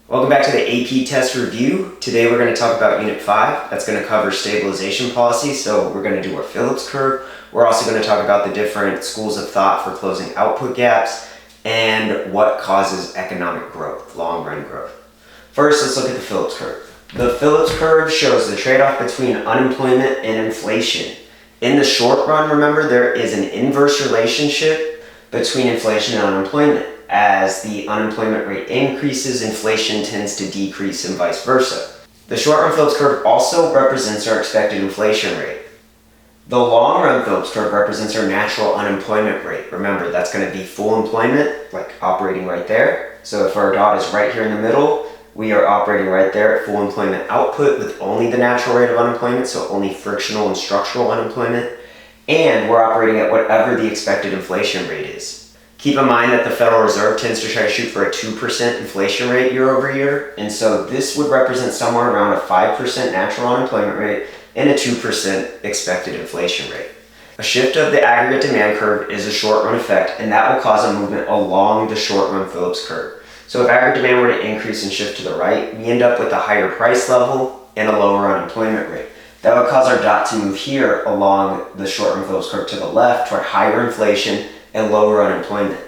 Welcome back to the AP test review. Today we're going to talk about Unit 5. That's going to cover stabilization policy. So we're going to do our Phillips curve. We're also going to talk about the different schools of thought for closing output gaps and what causes economic growth, long-run growth. First, let's look at the Phillips curve. The Phillips curve shows the trade-off between unemployment and inflation. In the short run, remember, there is an inverse relationship between inflation and unemployment. As the unemployment rate increases, inflation tends to decrease and vice versa. The short-run Phillips curve also represents our expected inflation rate. The long-run Phillips curve represents our natural unemployment rate. Remember, that's going to be full employment, like operating right there. So if our dot is right here in the middle, we are operating right there at full employment output with only the natural rate of unemployment, so only frictional and structural unemployment. And we're operating at whatever the expected inflation rate is. Keep in mind that the Federal Reserve tends to try to shoot for a 2% inflation rate year over year, and so this would represent somewhere around a 5% natural unemployment rate and a 2% expected inflation rate. A shift of the aggregate demand curve is a short-run effect, and that will cause a movement along the short-run Phillips curve. So if aggregate demand were to increase and shift to the right, we end up with a higher price level and a lower unemployment rate. That would cause our dot to move here along the short-run Phillips curve to the left toward higher inflation and lower unemployment.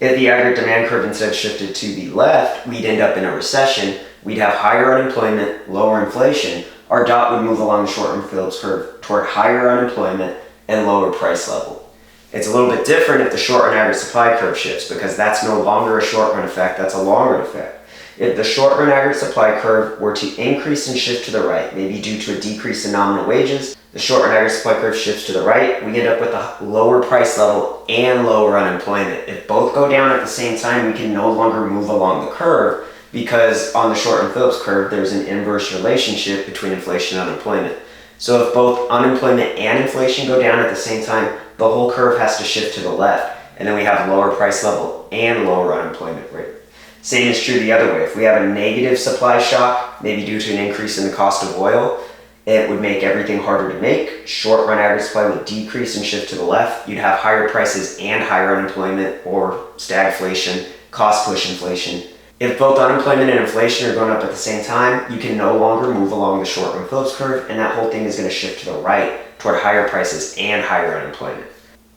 If the aggregate demand curve instead shifted to the left, we'd end up in a recession. We'd have higher unemployment, lower inflation. Our dot would move along the short-run Phillips curve toward higher unemployment and lower price level. It's a little bit different if the short-run average supply curve shifts, because that's no longer a short-run effect, that's a long-run effect. If the short-run average supply curve were to increase and shift to the right, maybe due to a decrease in nominal wages, the short-run average supply curve shifts to the right, we end up with a lower price level and lower unemployment. If both go down at the same time, we can no longer move along the curve, because on the short-run Phillips curve, there's an inverse relationship between inflation and unemployment. So if both unemployment and inflation go down at the same time, the whole curve has to shift to the left, and then we have lower price level and lower unemployment rate. Same is true the other way. If we have a negative supply shock, maybe due to an increase in the cost of oil, it would make everything harder to make. Short-run average supply would decrease and shift to the left. You'd have higher prices and higher unemployment, or stagflation, cost-push inflation. If both unemployment and inflation are going up at the same time, you can no longer move along the short-run Phillips curve, and that whole thing is going to shift to the right toward higher prices and higher unemployment.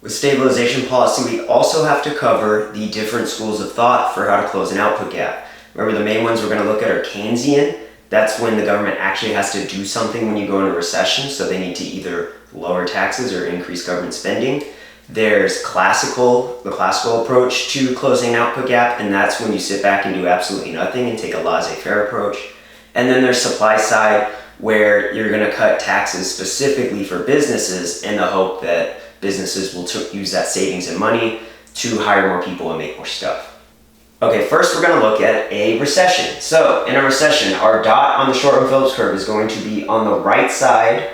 With stabilization policy, we also have to cover the different schools of thought for how to close an output gap. Remember, the main ones we're going to look at are Keynesian. That's when the government actually has to do something when you go into recession, so they need to either lower taxes or increase government spending. There's the classical approach to closing an output gap, and that's when you sit back and do absolutely nothing and take a laissez-faire approach. And then there's supply side, where you're going to cut taxes specifically for businesses in the hope that businesses will use that savings and money to hire more people and make more stuff. Okay, first we're going to look at a recession. So in a recession, our dot on the short-run Phillips curve is going to be on the right side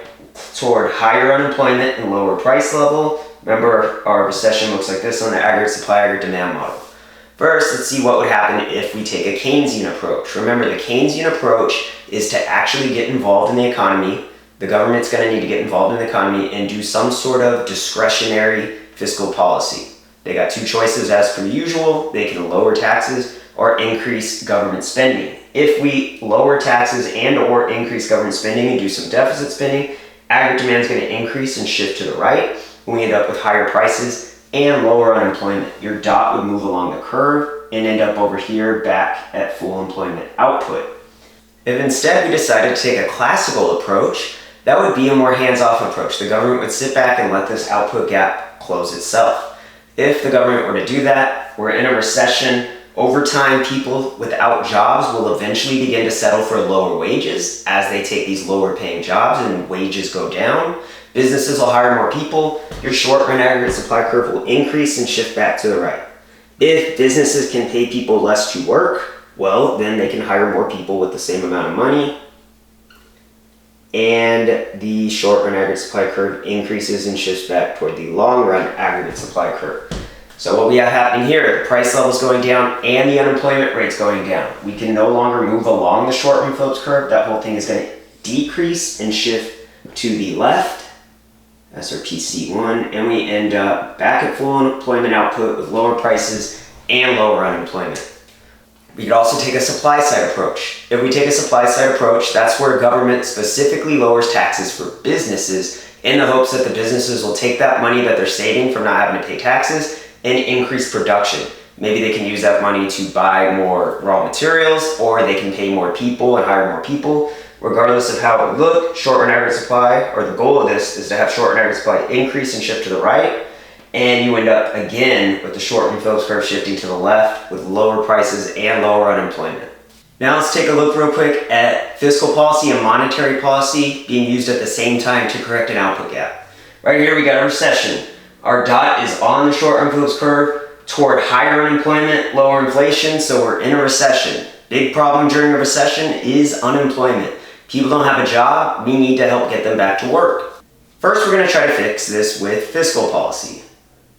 toward higher unemployment and lower price level. Remember, our recession looks like this on the aggregate supply, aggregate demand model. First, let's see what would happen if we take a Keynesian approach. Remember, the Keynesian approach is to actually get involved in the economy. The government's going to need to get involved in the economy and do some sort of discretionary fiscal policy. They got two choices as per usual. They can lower taxes or increase government spending. If we lower taxes and or increase government spending and do some deficit spending, aggregate demand is going to increase and shift to the right. We end up with higher prices and lower unemployment. Your dot would move along the curve and end up over here back at full employment output. If instead we decided to take a classical approach, that would be a more hands-off approach. The government would sit back and let this output gap close itself. If the government were to do that, we're in a recession. Over time, people without jobs will eventually begin to settle for lower wages as they take these lower paying jobs and wages go down. Businesses will hire more people. Your short-run aggregate supply curve will increase and shift back to the right. If businesses can pay people less to work, well, then they can hire more people with the same amount of money. And the short-run aggregate supply curve increases and shifts back toward the long-run aggregate supply curve. So what we have happening here, the price level is going down and the unemployment rate's going down. We can no longer move along the short-run Phillips curve. That whole thing is going to decrease and shift to the left. That's our PC1, and we end up back at full employment output with lower prices and lower unemployment. We could also take a supply side approach. If we take a supply side approach, that's where government specifically lowers taxes for businesses in the hopes that the businesses will take that money that they're saving from not having to pay taxes and increase production. Maybe they can use that money to buy more raw materials, or they can pay more people and hire more people. Regardless of how it would look, short-run aggregate supply, or the goal of this is to have short-run aggregate supply increase and shift to the right, and you end up again with the short-run Phillips curve shifting to the left with lower prices and lower unemployment. Now let's take a look real quick at fiscal policy and monetary policy being used at the same time to correct an output gap. Right here we got a recession. Our dot is on the short-run Phillips curve toward higher unemployment, lower inflation, so we're in a recession. Big problem during a recession is unemployment. People don't have a job, we need to help get them back to work. First, we're going to try to fix this with fiscal policy.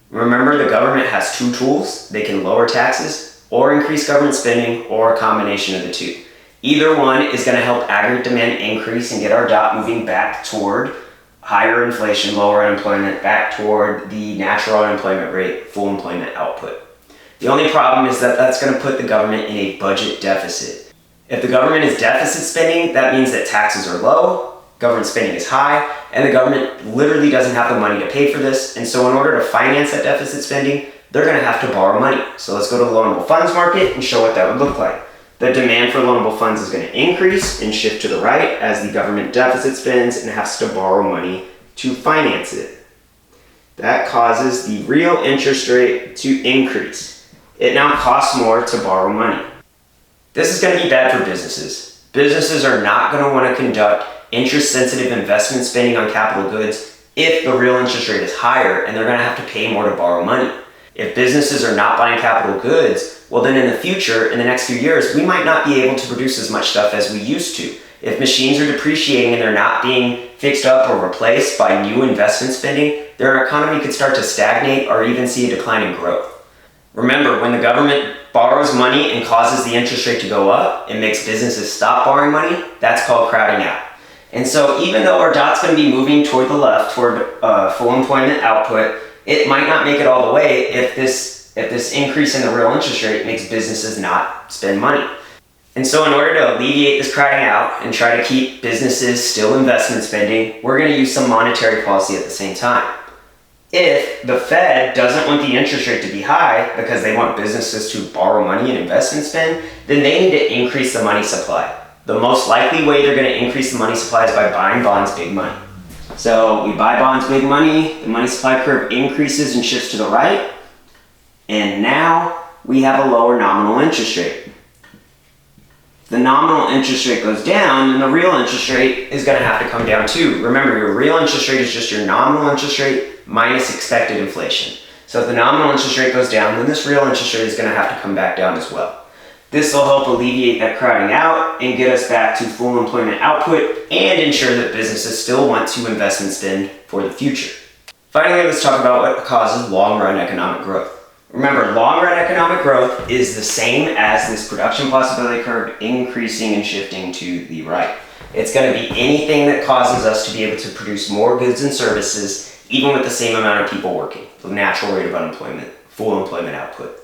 Remember, the government has two tools. They can lower taxes or increase government spending, or a combination of the two. Either one is going to help aggregate demand increase and get our dot moving back toward higher inflation, lower unemployment, back toward the natural unemployment rate, full employment output. The only problem is that that's going to put the government in a budget deficit. If the government is deficit spending, that means that taxes are low, government spending is high, and the government literally doesn't have the money to pay for this. And so in order to finance that deficit spending, they're going to have to borrow money. So let's go to the loanable funds market and show what that would look like. The demand for loanable funds is going to increase and shift to the right as the government deficit spends and has to borrow money to finance it. That causes the real interest rate to increase. It now costs more to borrow money. This is going to be bad for businesses. Businesses are not going to want to conduct interest-sensitive investment spending on capital goods if the real interest rate is higher, and they're going to have to pay more to borrow money. If businesses are not buying capital goods, well then in the future, in the next few years, we might not be able to produce as much stuff as we used to. If machines are depreciating and they're not being fixed up or replaced by new investment spending, their economy could start to stagnate or even see a decline in growth. Remember, when the government borrows money and causes the interest rate to go up and makes businesses stop borrowing money, that's called crowding out. And so even though our dot's going to be moving toward the left, toward full employment output, it might not make it all the way if this increase in the real interest rate makes businesses not spend money. And so in order to alleviate this crowding out and try to keep businesses still investment spending, we're going to use some monetary policy at the same time. If the Fed doesn't want the interest rate to be high because they want businesses to borrow money and investment spend, then they need to increase the money supply. The most likely way they're going to increase the money supply is by buying bonds big money. So we buy bonds big money, the money supply curve increases and shifts to the right, and now we have a lower nominal interest rate. The nominal interest rate goes down, and the real interest rate is going to have to come down too. Remember, your real interest rate is just your nominal interest rate minus expected inflation. So if the nominal interest rate goes down, then this real interest rate is going to have to come back down as well. This will help alleviate that crowding out and get us back to full employment output and ensure that businesses still want to invest and spend for the future. Finally, let's talk about what causes long-run economic growth. Remember, long-run economic growth is the same as this production possibility curve increasing and shifting to the right. It's going to be anything that causes us to be able to produce more goods and services even with the same amount of people working, the natural rate of unemployment, full employment output.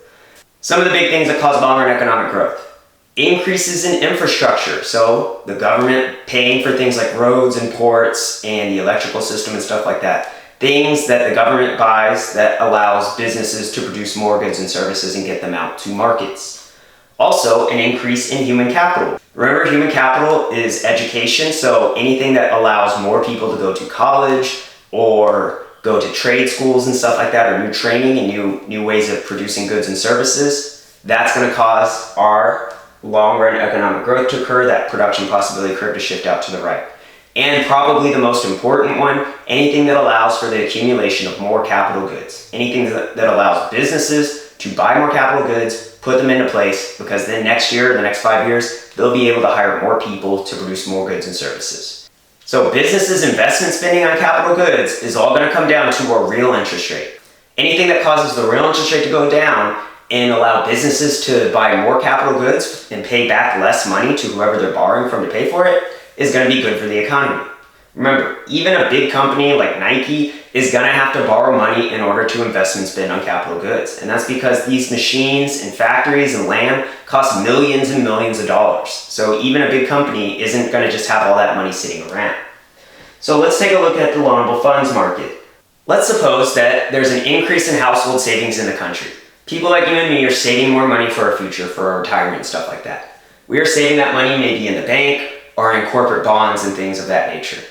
Some of the big things that cause long-run economic growth. Increases in infrastructure, so the government paying for things like roads and ports and the electrical system and stuff like that. Things that the government buys that allows businesses to produce more goods and services and get them out to markets. Also, an increase in human capital. Remember, human capital is education, so anything that allows more people to go to college or go to trade schools and stuff like that, or new training and new ways of producing goods and services, that's going to cause our long-run economic growth to occur, that production possibility curve to shift out to the right. And probably the most important one, anything that allows for the accumulation of more capital goods. Anything that allows businesses to buy more capital goods, put them into place, because then next year, the next 5 years, they'll be able to hire more people to produce more goods and services. So businesses' investment spending on capital goods is all going to come down to a real interest rate. Anything that causes the real interest rate to go down and allow businesses to buy more capital goods and pay back less money to whoever they're borrowing from to pay for it is going to be good for the economy. Remember, even a big company like Nike is gonna have to borrow money in order to invest and spend on capital goods. And that's because these machines and factories and land cost millions and millions of dollars. So even a big company isn't gonna just have all that money sitting around. So let's take a look at the loanable funds market. Let's suppose that there's an increase in household savings in the country. People like you and me are saving more money for our future, for our retirement and stuff like that. We are saving that money maybe in the bank or in corporate bonds and things of that nature.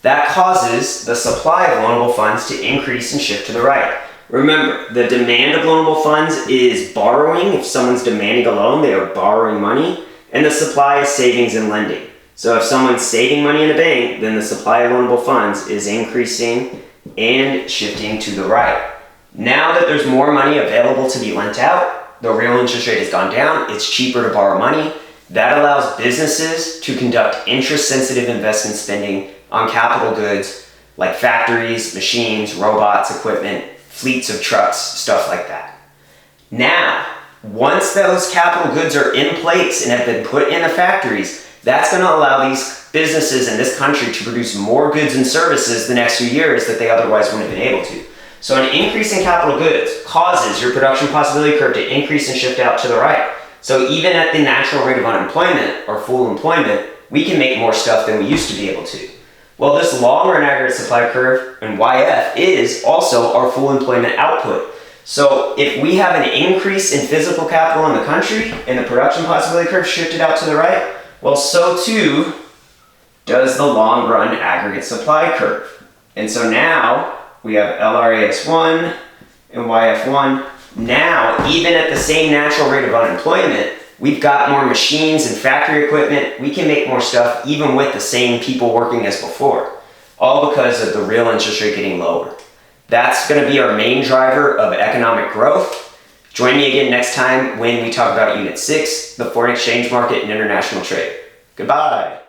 That causes the supply of loanable funds to increase and shift to the right. Remember, the demand of loanable funds is borrowing. If someone's demanding a loan, they are borrowing money. And the supply is savings and lending. So if someone's saving money in the bank, then the supply of loanable funds is increasing and shifting to the right. Now that there's more money available to be lent out, the real interest rate has gone down, it's cheaper to borrow money. That allows businesses to conduct interest-sensitive investment spending on capital goods like factories, machines, robots, equipment, fleets of trucks, stuff like that. Now, once those capital goods are in place and have been put in the factories, that's going to allow these businesses in this country to produce more goods and services the next few years that they otherwise wouldn't have been able to. So an increase in capital goods causes your production possibility curve to increase and shift out to the right. So even at the natural rate of unemployment or full employment, we can make more stuff than we used to be able to. Well, this long-run aggregate supply curve, and YF, is also our full employment output. So if we have an increase in physical capital in the country and the production possibility curve shifted out to the right, well, so too does the long-run aggregate supply curve. And so now we have LRAS1 and YF1. Now, even at the same natural rate of unemployment, we've got more machines and factory equipment. We can make more stuff even with the same people working as before, all because of the real interest rate getting lower. That's going to be our main driver of economic growth. Join me again next time when we talk about Unit 6, the foreign exchange market and international trade. Goodbye.